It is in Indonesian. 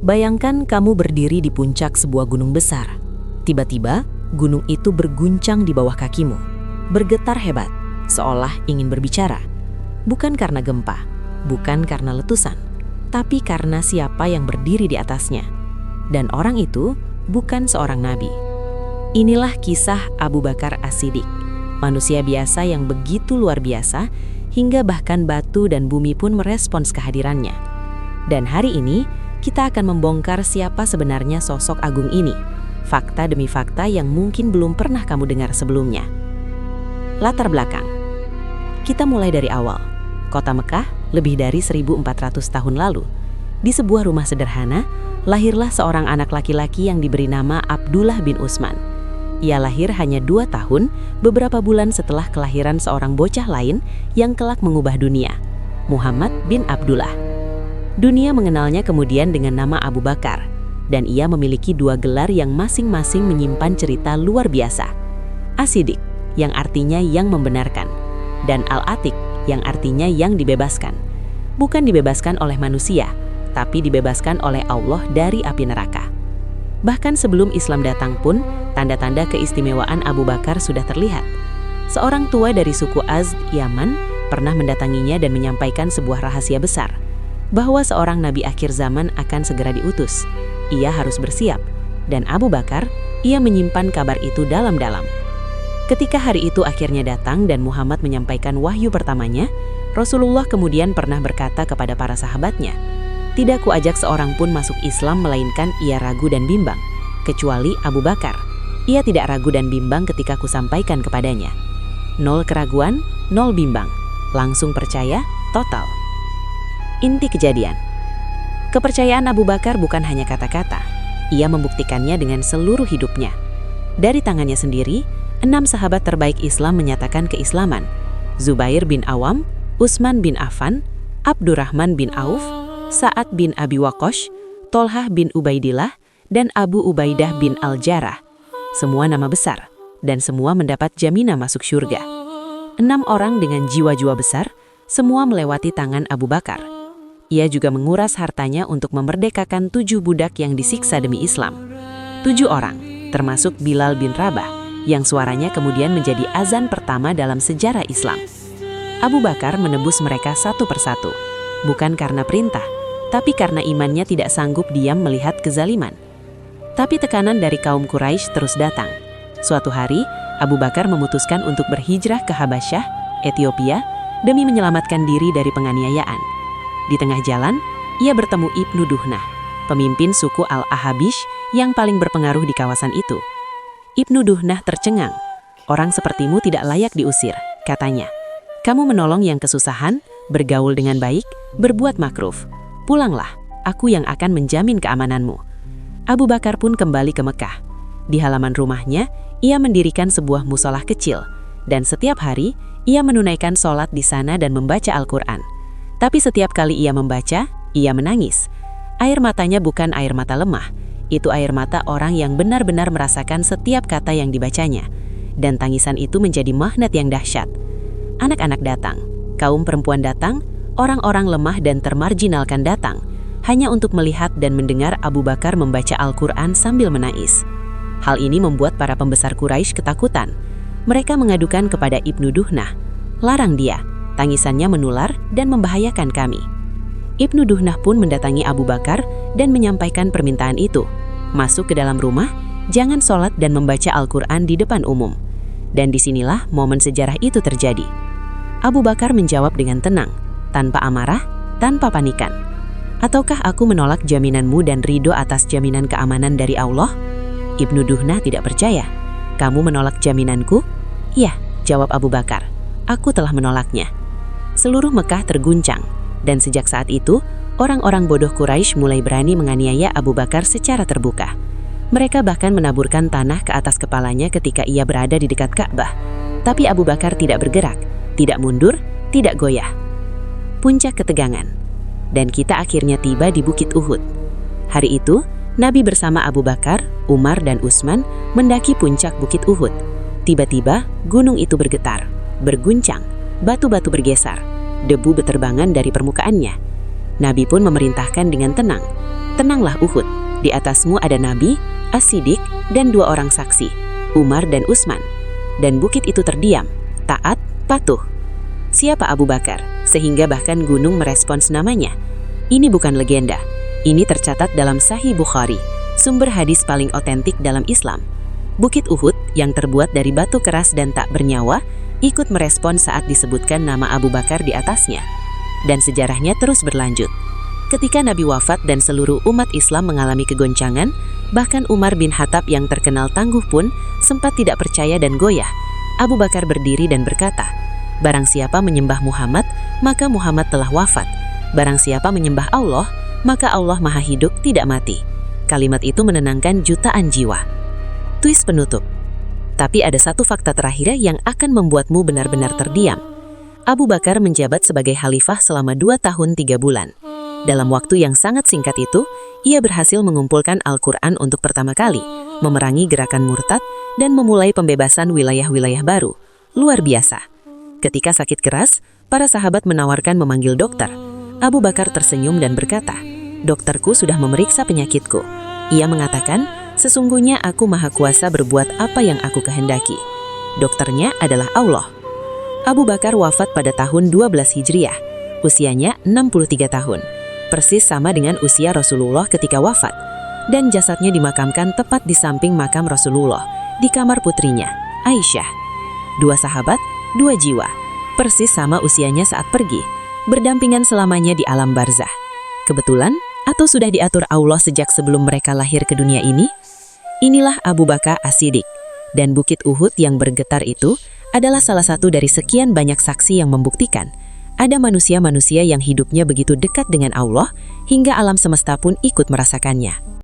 Bayangkan kamu berdiri di puncak sebuah gunung besar. Tiba-tiba, gunung itu berguncang di bawah kakimu. Bergetar hebat, seolah ingin berbicara. Bukan karena gempa, bukan karena letusan, tapi karena siapa yang berdiri di atasnya. Dan orang itu bukan seorang nabi. Inilah kisah Abu Bakar As-Siddiq, manusia biasa yang begitu luar biasa, hingga bahkan batu dan bumi pun merespons kehadirannya. Dan hari ini, kita akan membongkar siapa sebenarnya sosok agung ini, fakta demi fakta yang mungkin belum pernah kamu dengar sebelumnya. Latar belakang. Kita mulai dari awal. Kota Mekah lebih dari 1400 tahun lalu. Di sebuah rumah sederhana, lahirlah seorang anak laki-laki yang diberi nama Abdullah bin Utsman. Ia lahir hanya 2 tahun, beberapa bulan setelah kelahiran seorang bocah lain yang kelak mengubah dunia, Muhammad bin Abdullah. Dunia mengenalnya kemudian dengan nama Abu Bakar, dan ia memiliki 2 gelar yang masing-masing menyimpan cerita luar biasa. As-Siddiq, yang artinya yang membenarkan, dan Al-Atiq, yang artinya yang dibebaskan. Bukan dibebaskan oleh manusia, tapi dibebaskan oleh Allah dari api neraka. Bahkan sebelum Islam datang pun, tanda-tanda keistimewaan Abu Bakar sudah terlihat. Seorang tua dari suku Azd, Yaman, pernah mendatanginya dan menyampaikan sebuah rahasia besar, bahwa seorang nabi akhir zaman akan segera diutus. Ia harus bersiap, dan Abu Bakar, ia menyimpan kabar itu dalam-dalam. Ketika hari itu akhirnya datang dan Muhammad menyampaikan wahyu pertamanya, Rasulullah kemudian pernah berkata kepada para sahabatnya, "Tidak kuajak seorang pun masuk Islam melainkan ia ragu dan bimbang, kecuali Abu Bakar. Ia tidak ragu dan bimbang ketika kusampaikan kepadanya. 0 keraguan, 0 bimbang, langsung percaya, total." Inti kejadian. Kepercayaan Abu Bakar bukan hanya kata-kata. Ia membuktikannya dengan seluruh hidupnya. Dari tangannya sendiri, 6 sahabat terbaik Islam menyatakan keislaman. Zubair bin Awam, Utsman bin Affan, Abdurrahman bin Auf, Sa'ad bin Abi Waqqas, Tolhah bin Ubaidillah, dan Abu Ubaidah bin Al-Jarrah. Semua nama besar, dan semua mendapat jaminan masuk syurga. 6 orang dengan jiwa-jiwa besar, semua melewati tangan Abu Bakar. Ia juga menguras hartanya untuk memerdekakan 7 budak yang disiksa demi Islam. 7 orang, termasuk Bilal bin Rabah, yang suaranya kemudian menjadi azan pertama dalam sejarah Islam. Abu Bakar menebus mereka satu persatu, bukan karena perintah, tapi karena imannya tidak sanggup diam melihat kezaliman. Tapi tekanan dari kaum Quraisy terus datang. Suatu hari, Abu Bakar memutuskan untuk berhijrah ke Habasyah, Ethiopia, demi menyelamatkan diri dari penganiayaan. Di tengah jalan, ia bertemu Ibnu Duhnah, pemimpin suku Al-Ahabish yang paling berpengaruh di kawasan itu. Ibnu Duhnah tercengang. "Orang sepertimu tidak layak diusir," katanya. "Kamu menolong yang kesusahan, bergaul dengan baik, berbuat makruf. Pulanglah, aku yang akan menjamin keamananmu." Abu Bakar pun kembali ke Mekah. Di halaman rumahnya, ia mendirikan sebuah musholah kecil, dan setiap hari, ia menunaikan sholat di sana dan membaca Al-Quran. Tapi setiap kali ia membaca, ia menangis. Air matanya bukan air mata lemah, itu air mata orang yang benar-benar merasakan setiap kata yang dibacanya. Dan tangisan itu menjadi magnet yang dahsyat. Anak-anak datang, kaum perempuan datang, orang-orang lemah dan termarginalkan datang, hanya untuk melihat dan mendengar Abu Bakar membaca Al-Quran sambil menangis. Hal ini membuat para pembesar Quraisy ketakutan. Mereka mengadukan kepada Ibnu Duhnah, "Larang dia, tangisannya menular dan membahayakan kami." Ibnu Duhnah pun mendatangi Abu Bakar dan menyampaikan permintaan itu. Masuk ke dalam rumah, jangan sholat dan membaca Al-Quran di depan umum. Dan disinilah momen sejarah itu terjadi. Abu Bakar menjawab dengan tenang, tanpa amarah, tanpa panikan. "Ataukah aku menolak jaminanmu dan ridho atas jaminan keamanan dari Allah?" Ibnu Duhnah tidak percaya. "Kamu menolak jaminanku?" "Iya," jawab Abu Bakar. "Aku telah menolaknya." Seluruh Mekah terguncang, dan sejak saat itu, orang-orang bodoh Quraisy mulai berani menganiaya Abu Bakar secara terbuka. Mereka bahkan menaburkan tanah ke atas kepalanya ketika ia berada di dekat Ka'bah. Tapi Abu Bakar tidak bergerak, tidak mundur, tidak goyah. Puncak ketegangan. Dan kita akhirnya tiba di Bukit Uhud. Hari itu, Nabi bersama Abu Bakar, Umar, dan Utsman mendaki puncak Bukit Uhud. Tiba-tiba, gunung itu bergetar, berguncang, batu-batu bergeser, debu beterbangan dari permukaannya. Nabi pun memerintahkan dengan tenang, "Tenanglah Uhud, di atasmu ada Nabi, As-Siddiq, dan 2 orang saksi, Umar dan Utsman." Dan bukit itu terdiam, taat, patuh. Siapa Abu Bakar, sehingga bahkan gunung merespons namanya? Ini bukan legenda. Ini tercatat dalam Sahih Bukhari, sumber hadis paling otentik dalam Islam. Bukit Uhud yang terbuat dari batu keras dan tak bernyawa ikut merespon saat disebutkan nama Abu Bakar di atasnya. Dan sejarahnya terus berlanjut. Ketika Nabi wafat dan seluruh umat Islam mengalami kegoncangan, bahkan Umar bin Khattab yang terkenal tangguh pun sempat tidak percaya dan goyah. Abu Bakar berdiri dan berkata, "Barang siapa menyembah Muhammad, maka Muhammad telah wafat. Barang siapa menyembah Allah, maka Allah maha hidup tidak mati." Kalimat itu menenangkan jutaan jiwa. Twist penutup. Tapi ada satu fakta terakhir yang akan membuatmu benar-benar terdiam. Abu Bakar menjabat sebagai khalifah selama 2 tahun 3 bulan. Dalam waktu yang sangat singkat itu, ia berhasil mengumpulkan Al-Quran untuk pertama kali, memerangi gerakan murtad, dan memulai pembebasan wilayah-wilayah baru. Luar biasa. Ketika sakit keras, para sahabat menawarkan memanggil dokter. Abu Bakar tersenyum dan berkata, "Dokterku sudah memeriksa penyakitku. Ia mengatakan, sesungguhnya aku maha kuasa berbuat apa yang aku kehendaki. Dokternya adalah Allah." Abu Bakar wafat pada tahun 12 Hijriah. Usianya 63 tahun. Persis sama dengan usia Rasulullah ketika wafat. Dan jasadnya dimakamkan tepat di samping makam Rasulullah, di kamar putrinya, Aisyah. 2 sahabat, 2 jiwa. Persis sama usianya saat pergi, berdampingan selamanya di alam barzah. Kebetulan atau sudah diatur Allah sejak sebelum mereka lahir ke dunia ini? Inilah Abu Bakar As-Siddiq. Dan bukit Uhud yang bergetar itu adalah salah satu dari sekian banyak saksi yang membuktikan ada manusia-manusia yang hidupnya begitu dekat dengan Allah hingga alam semesta pun ikut merasakannya.